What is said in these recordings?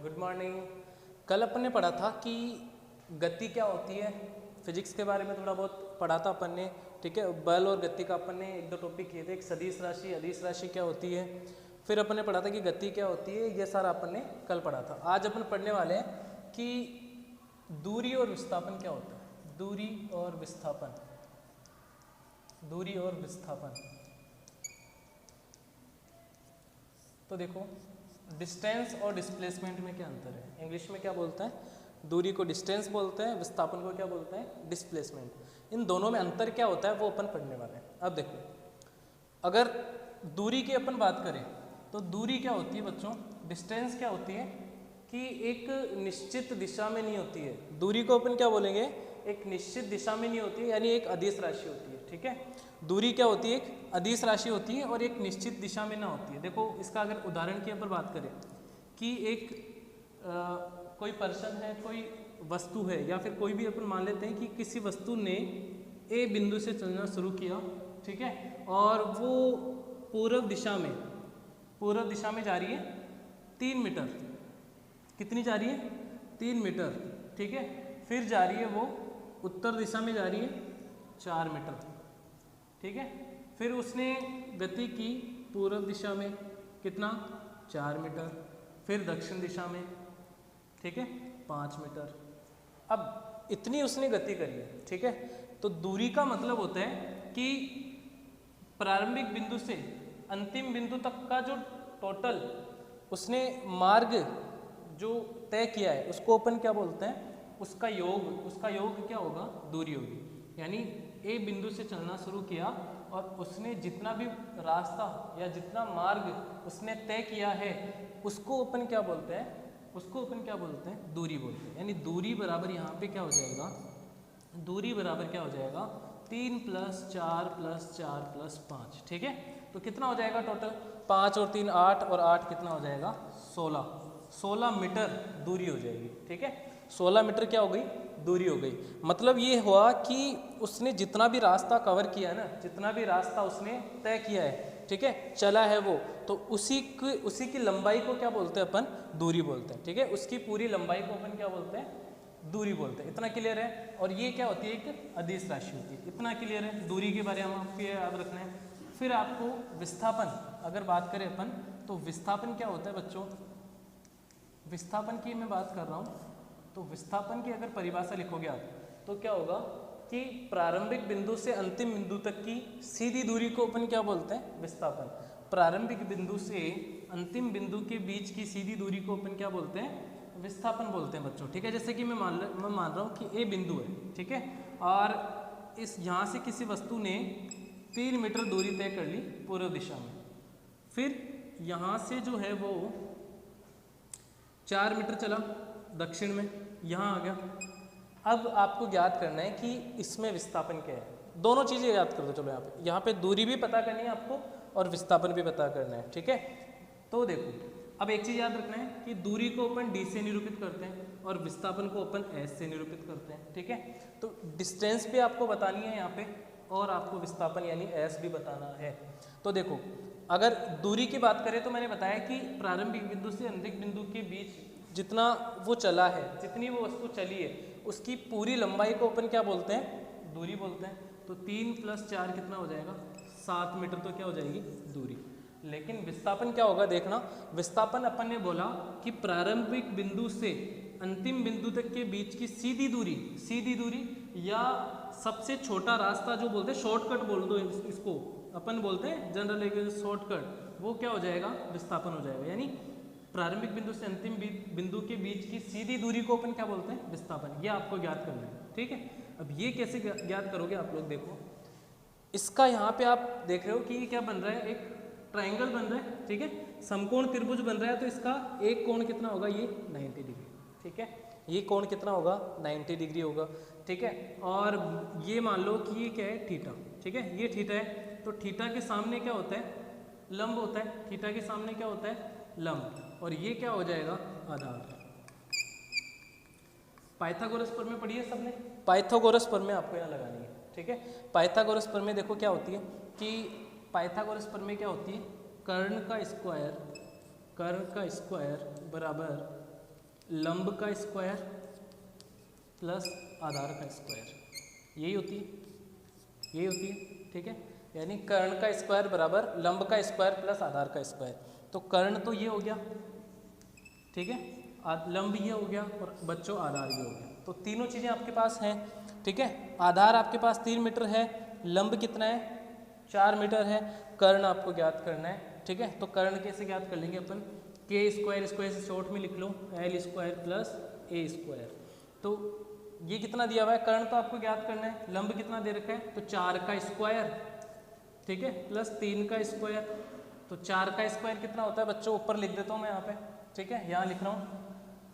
Good morning. कल अपन ने पढ़ा था कि गति क्या होती है, फिजिक्स के बारे में थोड़ा बहुत पढ़ा था अपन ने। ठीक है, बल और गति का अपन ने एक दो टॉपिक किए थे। एक सदिश राशि, अदिश राशि क्या होती है, फिर अपन ने पढ़ा था कि गति क्या होती है। ये सारा अपन ने कल पढ़ा था। आज अपन पढ़ने वाले हैं कि दूरी और विस्थापन क्या होता है। दूरी और विस्थापन, दूरी और विस्थापन। तो देखो, डिस्टेंस और डिस्प्लेसमेंट में क्या अंतर है। इंग्लिश में क्या बोलते हैं, दूरी को डिस्टेंस बोलते हैं, विस्थापन को क्या बोलते हैं, डिस्प्लेसमेंट। इन दोनों में अंतर क्या होता है वो अपन पढ़ने वाले हैं। अब देखो, अगर दूरी की अपन बात करें तो दूरी क्या होती है बच्चों, डिस्टेंस क्या होती है कि एक निश्चित दिशा में नहीं होती है। दूरी को अपन क्या बोलेंगे, एक निश्चित दिशा में नहीं होती है, यानी एक अदिश राशि होती है। ठीक है, दूरी क्या होती है, एक अदिश राशि होती है और एक निश्चित दिशा में ना होती है। देखो, इसका अगर उदाहरण की अपन बात करें कि एक कोई पर्सन है, कोई वस्तु है, या फिर कोई भी अपन मान लेते हैं कि किसी वस्तु ने ए बिंदु से चलना शुरू किया। ठीक है, और वो पूर्व दिशा में जा रही है 3 मीटर। कितनी जा रही है, 3 मीटर। ठीक है, फिर जा रही है वो उत्तर दिशा में जा रही है 4 मीटर। ठीक है, फिर उसने गति की पूर्व दिशा में कितना, 4 मीटर, फिर दक्षिण दिशा में, ठीक है, 5 मीटर। अब इतनी उसने गति करी है। ठीक है, तो दूरी का मतलब होता है कि प्रारंभिक बिंदु से अंतिम बिंदु तक का जो टोटल उसने मार्ग जो तय किया है उसको अपन क्या बोलते हैं, उसका योग क्या होगा, दूरी होगी। यानी ए बिंदु से चलना शुरू किया और उसने जितना भी रास्ता या जितना मार्ग उसने तय किया है उसको अपन क्या बोलते हैं, दूरी बोलते हैं। यानी दूरी बराबर यहाँ पे क्या हो जाएगा, दूरी बराबर क्या हो जाएगा, 3 + 4 + 4 + 5। ठीक है, तो कितना हो जाएगा टोटल, 5 और 3 8 और 8 कितना हो जाएगा, 16 मीटर दूरी हो जाएगी। ठीक है, 16 मीटर क्या हो गई, दूरी हो गई। मतलब ये हुआ कि उसने जितना भी रास्ता कवर किया है ना, जितना भी रास्ता उसने तय किया है, ठीक है, चला है वो, तो उसी की लंबाई को क्या बोलते हैं अपन, दूरी बोलते हैं। ठीक है, उसकी पूरी लंबाई को अपन क्या बोलते हैं, दूरी बोलते हैं। इतना क्लियर है। और ये क्या होती है, एक अदिश राशि होती है। इतना क्लियर है, दूरी के बारे में आपको याद रखना है। फिर आपको विस्थापन अगर बात करें अपन, तो विस्थापन क्या होता है बच्चों, विस्थापन की मैं बात कर रहा हूँ, तो विस्थापन की अगर परिभाषा लिखोगे आप तो क्या होगा कि प्रारंभिक बिंदु से अंतिम बिंदु तक की सीधी दूरी को अपन क्या बोलते हैं, विस्थापन। प्रारंभिक बिंदु से अंतिम बिंदु के बीच की सीधी दूरी को अपन क्या बोलते हैं, विस्थापन बोलते हैं बच्चों। ठीक है, जैसे कि मैं मान रहा हूँ कि ए बिंदु है, ठीक है, और इस यहाँ से किसी वस्तु ने 3 मीटर दूरी तय कर ली पूर्व दिशा में, फिर यहाँ से जो है वो 4 मीटर चला दक्षिण में, यहाँ आ गया। अब आपको ज्ञात करना है कि इसमें विस्थापन क्या है। दोनों चीज़ें याद कर दो। चलो यहाँ पे दूरी भी पता करनी है आपको और विस्थापन भी पता करना है। ठीक है, तो देखो, अब एक चीज़ याद रखना है कि दूरी को अपन d से निरूपित करते हैं और विस्थापन को अपन s से निरूपित करते हैं। ठीक है, तो डिस्टेंस भी आपको बतानी है यहाँ पे और आपको विस्थापन यानी s भी बताना है। तो देखो, अगर दूरी की बात करें तो मैंने बताया कि प्रारंभिक बिंदु से अंतिम बिंदु के बीच जितना वो चला है, जितनी वो वस्तु चली है, उसकी पूरी लंबाई को अपन क्या बोलते हैं, दूरी बोलते हैं। तो 3 + 4 कितना हो जाएगा, 7 मीटर, तो क्या हो जाएगी, दूरी। लेकिन विस्थापन क्या होगा, देखना, विस्थापन अपन ने बोला कि प्रारंभिक बिंदु से अंतिम बिंदु तक के बीच की सीधी दूरी या सबसे छोटा रास्ता जो बोलते हैं, शॉर्टकट बोल दो इसको, अपन बोलते हैं जनरल लैंग्वेज शॉर्टकट, वो क्या हो जाएगा, विस्थापन हो जाएगा। यानी प्रारंभिक बिंदु से अंतिम बिंदु के बीच की सीधी दूरी को अपन क्या बोलते हैं, विस्थापन। ये आपको ज्ञात करना है। ठीक है, अब ये कैसे ज्ञात करोगे आप लोग, देखो, इसका यहाँ पे आप देख रहे हो कि ये क्या बन रहा है, एक ट्राइंगल बन रहा है। ठीक है, समकोण त्रिभुज बन रहा है, तो इसका एक कोण कितना होगा, ये 90 डिग्री। ठीक है, ये कोण कितना होगा, 90 डिग्री होगा। ठीक है, और ये मान लो कि ये क्या है, थीटा। ठीक है, ये थीटा है, तो थीटा के सामने क्या होता है, लंब होता है। थीटा के सामने क्या होता है, लंब, और ये क्या हो जाएगा, आधार। पाइथागोरस प्रमेय पढ़ी है सबने, पाइथागोरस प्रमेय आपको यहाँ लगानी है। ठीक है, पाइथागोरस प्रमेय देखो क्या होती है कि पाइथागोरस प्रमेय क्या होती है, कर्ण का स्क्वायर बराबर लंब का स्क्वायर प्लस आधार का स्क्वायर, यही होती है, ठीक है। यानी कर्ण का स्क्वायर बराबर लंब का स्क्वायर प्लस आधार का स्क्वायर। तो कर्ण तो ये हो गया, ठीक है, लंब ये हो गया और बच्चों आधार ये हो गया। तो तीनों चीज़ें आपके पास हैं, ठीक है। आधार आपके पास 3 मीटर है, लंब कितना है 4 मीटर है, कर्ण आपको ज्ञात करना है, ठीक है। तो कर्ण कैसे ज्ञात कर लेंगे अपन, के स्क्वायर, स्क्वायर से शॉर्ट में लिख लो एल स्क्वायर प्लस ए स्क्वायर। तो ये कितना दिया हुआ है, कर्ण तो आपको ज्ञात करना है, लंब कितना दे रखा है, तो 4 का स्क्वायर, ठीक है, प्लस 3 का स्क्वायर। तो 4 का स्क्वायर कितना होता है बच्चों, ऊपर लिख देता हूँ मैं यहाँ पे, ठीक है, यहाँ लिख रहा हूँ।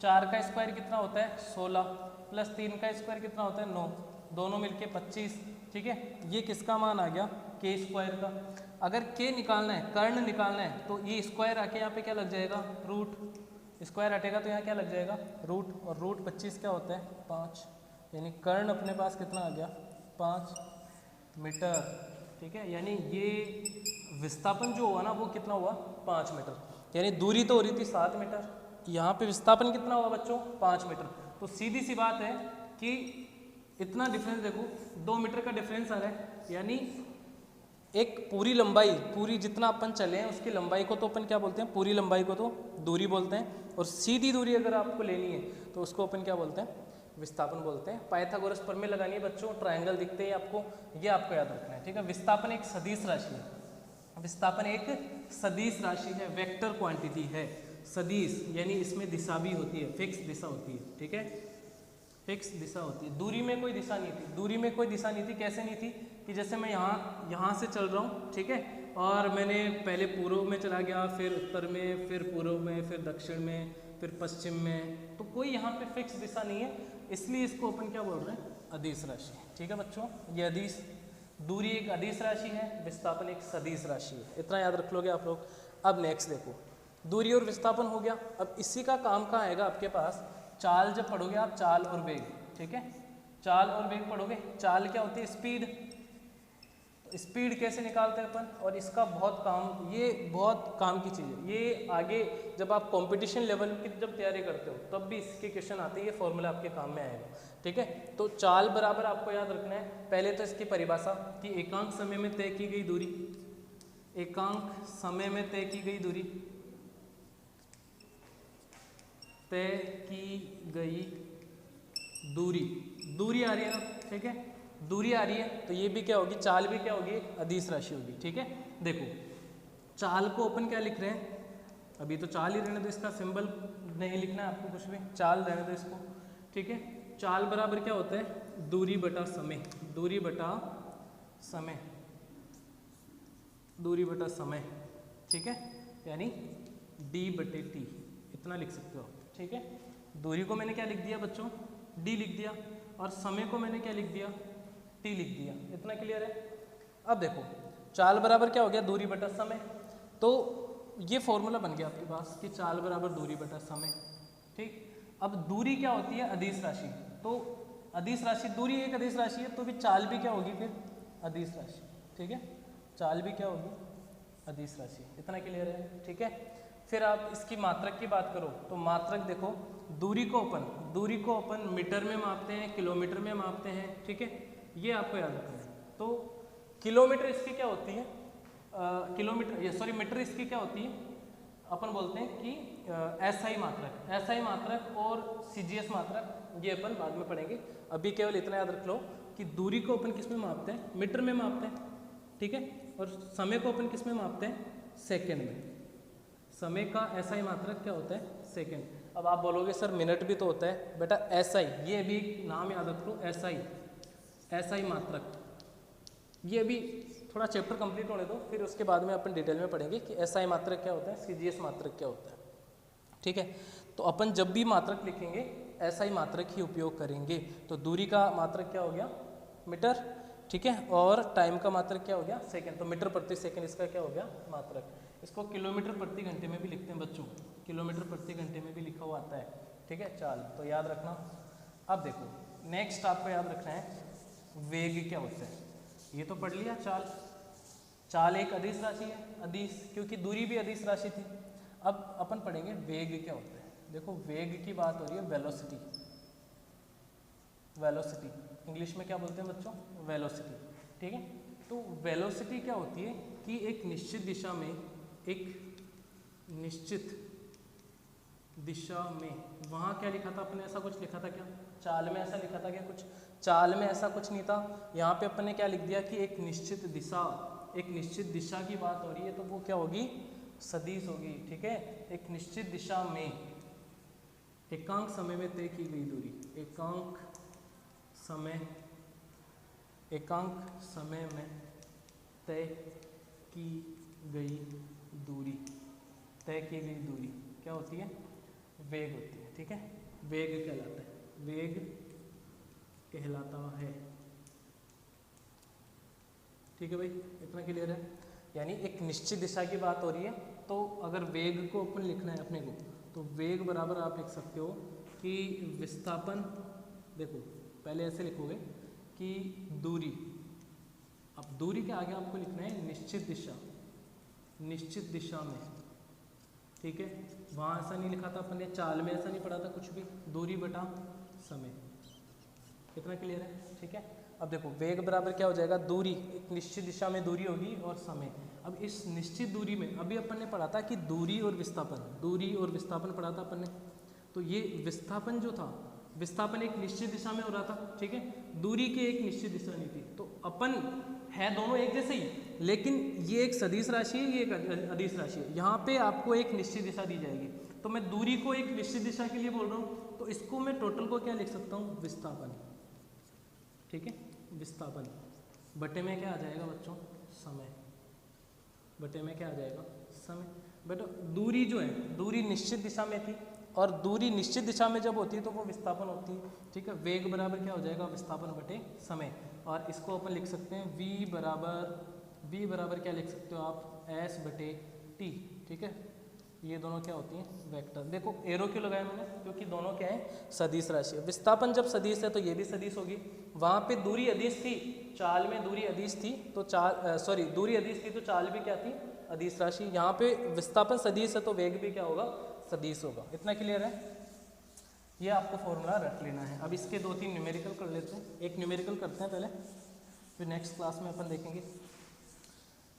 4 का स्क्वायर कितना होता है 16, प्लस 3 का स्क्वायर कितना होता है 9, दोनों मिलके 25, ठीक है। ये किसका मान आ गया, के स्क्वायर का। अगर के निकालना है, कर्ण निकालना है, तो ये स्क्वायर आके यहाँ पे क्या लग जाएगा, रूट, स्क्वायर हटेगा तो यहाँ क्या लग जाएगा, रूट, और रूट 25 क्या होता है 5, यानी कर्ण अपने पास कितना आ गया 5 मीटर, ठीक है। यानी ये विस्थापन जो हुआ ना वो कितना हुआ 5 मीटर, यानी दूरी तो हो रही थी 7 मीटर, यहाँ पे विस्थापन कितना हुआ बच्चों 5 मीटर। तो सीधी सी बात है कि इतना डिफरेंस देखो, 2 मीटर का डिफरेंस आ रहा है, यानी एक पूरी लंबाई, पूरी जितना अपन चले हैं उसकी लंबाई को तो अपन क्या बोलते हैं, पूरी लंबाई को तो दूरी बोलते हैं, और सीधी दूरी अगर आपको लेनी है तो उसको अपन क्या बोलते हैं, विस्थापन बोलते हैं। पाइथागोरस प्रमेय लगानी है बच्चों, ट्रायंगल दिखते हैं आपको, ये आपको याद रखना है, ठीक है। विस्थापन एक सदिश राशि है, विस्थापन एक सदिश राशि है, वेक्टर क्वांटिटी है, सदिश यानी इसमें दिशा भी होती है, फिक्स दिशा होती है, ठीक है, फिक्स दिशा होती है। दूरी में कोई दिशा नहीं थी, दूरी में कोई दिशा नहीं थी, कैसे नहीं थी कि जैसे मैं यहाँ से चल रहा हूँ, ठीक है, और मैंने पहले पूर्व में चला गया, फिर उत्तर में, फिर पूर्व में, फिर दक्षिण में, फिर पश्चिम में, तो कोई यहाँ पे फिक्स दिशा नहीं है, इसलिए इसको अपन क्या बोल रहे हैं, अदिश राशि, ठीक है बच्चों। ये अदिश, दूरी एक अदिश राशि है, विस्थापन एक सदिश राशि है, इतना याद रख लोगे आप लोग। अब नेक्स्ट देखो, दूरी और विस्थापन हो गया, अब इसी का काम कहाँ आएगा आपके पास, चाल जब पढ़ोगे आप, चाल और वेग, ठीक है, चाल और वेग पढ़ोगे। चाल क्या होती है, स्पीड, तो स्पीड कैसे निकालते हैं अपन, और इसका बहुत काम, ये बहुत काम की चीज़ है, ये आगे जब आप कंपटीशन लेवल की जब तैयारी करते हो तब भी इसके क्वेश्चन आते हैं, ये फॉर्मूला आपके काम में आएगा, ठीक है। तो चाल बराबर आपको याद रखना है, पहले तो इसकी परिभाषा कि एकांक समय में तय की गई दूरी, एकांक समय में तय की गई दूरी, तय की गई दूरी, दूरी आ रही है ना, ठीक है, दूरी आ रही है, तो ये भी क्या होगी, चाल भी क्या होगी, अदिश राशि होगी, ठीक है। देखो चाल को अपन क्या लिख रहे हैं, अभी तो चाल ही रहने दो, इसका सिंबल नहीं लिखना है आपको कुछ भी, चाल रहने दो इसको, ठीक है। चाल बराबर क्या होता है, दूरी बटा समय, दूरी बटा समय, दूरी बटा समय, ठीक है, यानी d/t, इतना लिख सकते हो, ठीक है। दूरी को मैंने क्या लिख दिया बच्चों, d लिख दिया, और समय को मैंने क्या लिख दिया, t लिख दिया, इतना क्लियर है। अब देखो चाल बराबर क्या हो गया, दूरी बटा समय, तो ये फॉर्मूला बन गया आपके पास कि चाल बराबर दूरी बटा समय, ठीक। अब दूरी क्या होती है, अदिश राशि, तो अदिश राशि, दूरी एक अदिश राशि है, तो भी चाल भी क्या होगी फिर, अदिश राशि, ठीक है, चाल भी क्या होगी, अदिश राशि, इतना क्लियर है, ठीक है। फिर आप इसकी मात्रक की बात करो, तो मात्रक देखो, दूरी को अपन मीटर में मापते हैं, किलोमीटर में मापते हैं, ठीक है, ये आपको याद रखना है। तो किलोमीटर इसकी क्या होती है, मीटर इसकी क्या होती है, अपन बोलते हैं कि एसआई मात्रक, एसआई मात्रक और सीजीएस मात्रक, ये अपन बाद में पढ़ेंगे। अभी केवल इतना याद रख लो कि दूरी को अपन किस में मापते हैं, मीटर में मापते हैं, ठीक है, और समय को अपन किस में मापते हैं, सेकेंड में। समय का एसआई मात्रक क्या होता है, सेकेंड। अब आप बोलोगे सर मिनट भी तो होता है, बेटा एसआई, ये भी नाम याद रख लो, एसआई, एसआई मात्रक, ये भी थोड़ा चैप्टर कंप्लीट होने दो, फिर उसके बाद में अपन डिटेल में पढ़ेंगे कि एसआई मात्रक क्या होता है, सीजीएस मात्रक क्या होता है, ठीक है। तो अपन जब भी मात्रक लिखेंगे एसआई मात्रक ही उपयोग करेंगे। तो दूरी का मात्रक क्या हो गया, मीटर, ठीक है, और टाइम का मात्रक क्या हो गया, सेकंड, तो मीटर प्रति सेकंड इसका क्या हो गया मात्रक। इसको किलोमीटर प्रति घंटे में भी लिखते हैं बच्चों, किलोमीटर प्रति घंटे में भी लिखा हुआ आता है, ठीक है, चाल, तो याद रखना। अब देखो नेक्स्ट आपको याद रखना है वेग क्या होता है, ये तो पढ़ लिया चाल, चाल एक अदिश राशि है, अदिश क्योंकि दूरी भी अदिश राशि थी। अब अपन पढ़ेंगे वेग क्या होता है, देखो वेग की बात हो रही है, वेलोसिटी, वेलोसिटी इंग्लिश में क्या बोलते हैं बच्चों, वेलोसिटी, ठीक है। तो वेलोसिटी क्या होती है कि एक निश्चित दिशा में, एक निश्चित दिशा में, वहाँ क्या लिखा था अपने, ऐसा कुछ लिखा था क्या, चाल में ऐसा लिखा था क्या कुछ, चाल में ऐसा कुछ नहीं था। यहाँ पे अपन ने क्या लिख दिया कि एक निश्चित दिशा, एक निश्चित दिशा की बात हो रही है, तो वो क्या होगी, सदिश होगी, ठीक है। एक निश्चित दिशा में एकांक समय में तय की गई दूरी, एकांक समय, एकांक समय में तय की गई दूरी, तय की गई दूरी क्या होती है, वेग होती है, ठीक है। वेग कहलाता है, वेग कहलाता है, ठीक है भाई, इतना क्लियर है। यानी एक निश्चित दिशा की बात हो रही है, तो अगर वेग को अपन लिखना है अपने को, तो वेग बराबर आप लिख सकते हो कि विस्थापन, देखो पहले ऐसे लिखोगे कि दूरी, अब दूरी के आगे आपको लिखना है निश्चित दिशा, निश्चित दिशा में, ठीक है। वहाँ ऐसा नहीं लिखा था अपन ने, चाल में ऐसा नहीं पढ़ा था कुछ भी, दूरी बटा समय, कितना क्लियर है, ठीक है। अब देखो वेग बराबर क्या हो जाएगा, दूरी, एक निश्चित दिशा में दूरी होगी और समय। अब इस निश्चित दूरी में अभी अपन ने पढ़ा था कि दूरी और विस्थापन, दूरी और विस्थापन पढ़ा था अपन ने, तो ये विस्थापन जो था, विस्थापन एक निश्चित दिशा में हो रहा था, ठीक है, दूरी की एक निश्चित दिशा नहीं थी। तो अपन है दोनों एक जैसे ही, लेकिन ये एक सदिश राशि है, ये एक अदिश राशि है। यहाँ पे आपको एक निश्चित दिशा दी जाएगी, तो मैं दूरी को एक निश्चित दिशा के लिए बोल रहा हूँ, तो इसको मैं टोटल को क्या लिख सकता हूँ, विस्थापन, ठीक है, विस्थापन बटे में क्या आ जाएगा बच्चों, समय, बटे में क्या आ जाएगा, समय। बेटा दूरी जो है, दूरी निश्चित दिशा में थी, और दूरी निश्चित दिशा में जब होती है तो वो विस्थापन होती है, ठीक है। वेग बराबर क्या हो जाएगा, विस्थापन बटे समय। और इसको अपन लिख सकते हैं v बराबर क्या लिख सकते हो आप, s बटे t, ठीक है। ये दोनों क्या होती हैं, वेक्टर। देखो एरो क्यों लगाया मैंने, क्योंकि दोनों क्या है, सदिश राशि है। विस्थापन जब सदिश है तो ये भी सदिश होगी। वहाँ पे दूरी अदिश थी, चाल में दूरी अदिश थी, तो दूरी अदिश थी तो चाल भी क्या थी, अदिश राशि। यहाँ पे विस्थापन सदिश है तो वेग भी क्या होगा, सदिश होगा। इतना क्लियर है, ये आपको फॉर्मूला रख लेना है। अब इसके 2-3 न्यूमेरिकल कर लेते हैं, एक न्यूमेरिकल करते हैं पहले, फिर नेक्स्ट क्लास में अपन देखेंगे।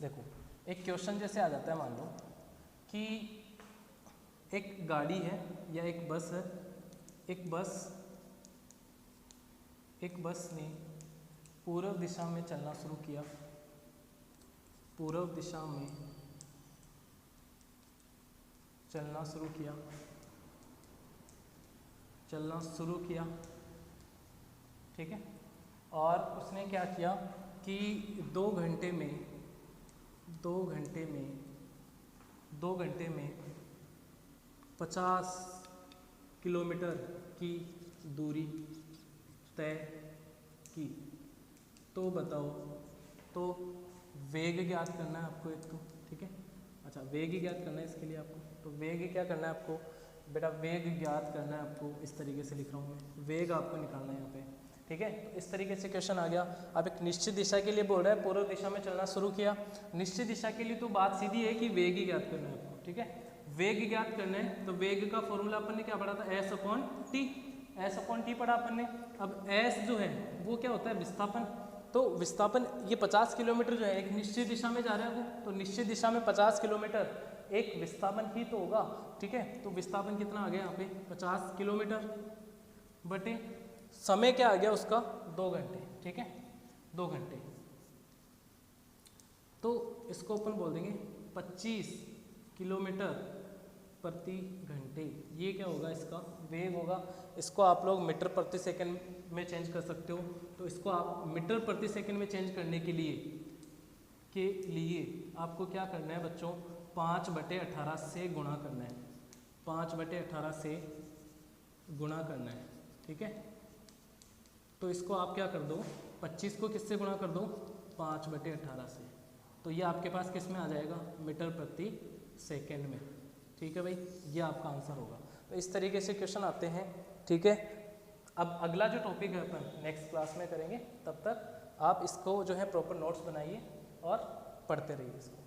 देखो एक क्वेश्चन जैसे आ जाता है, मान लो कि एक गाड़ी है या एक बस है, एक बस ने पूर्व दिशा में चलना शुरू किया, पूर्व दिशा में चलना शुरू किया, ठीक है। और उसने क्या किया कि 2 घंटे में 50 किलोमीटर की दूरी तय की। तो बताओ, तो वेग ज्ञात करना है आपको एक, तो ठीक है, अच्छा वेग ज्ञात करना है इसके लिए आपको। तो वेग क्या करना है आपको बेटा, वेग ज्ञात करना है आपको, इस तरीके से लिख रहा हूँ मैं, वेग आपको निकालना है यहाँ पे, ठीक है। तो इस तरीके से क्वेश्चन आ गया। अब एक निश्चित दिशा के लिए बोल रहा है, पूर्व दिशा में चलना शुरू किया, निश्चित दिशा के लिए तो बात सीधी है कि वेग ही ज्ञात करना है आपको, ठीक है। वेग ज्ञात करना है तो वेग का फॉर्मूला अपन ने क्या पढ़ा था, एस अपॉन टी पढ़ा अपन ने। अब एस जो है वो क्या होता है, विस्थापन। तो विस्थापन ये 50 किलोमीटर जो है एक निश्चित दिशा में जा रहा है वो, तो निश्चित दिशा में 50 किलोमीटर एक विस्थापन ही तो होगा, ठीक है। तो विस्थापन कितना आ गया यहाँ पे, 50 किलोमीटर बटे समय क्या आ गया उसका, 2 घंटे, ठीक है, 2 घंटे। तो इसको अपन बोल देंगे 25 किलोमीटर प्रति घंटे। ये क्या होगा, इसका वेग होगा। इसको आप लोग मीटर प्रति सेकंड में चेंज कर सकते हो। तो इसको आप मीटर प्रति सेकंड में चेंज करने के लिए आपको क्या करना है बच्चों, 5/18 से गुणा करना है, 5/18 से गुणा करना है, ठीक है। तो इसको आप क्या कर दो, 25 को किससे गुणा कर दो, 5/18 से। तो ये आपके पास किस में आ जाएगा, मीटर प्रति सेकंड में, ठीक है भाई। ये आपका आंसर होगा। तो इस तरीके से क्वेश्चन आते हैं, ठीक है। अब अगला जो टॉपिक है अपन नेक्स्ट क्लास में करेंगे, तब तक आप इसको जो है प्रॉपर नोट्स बनाइए और पढ़ते रहिए इसको।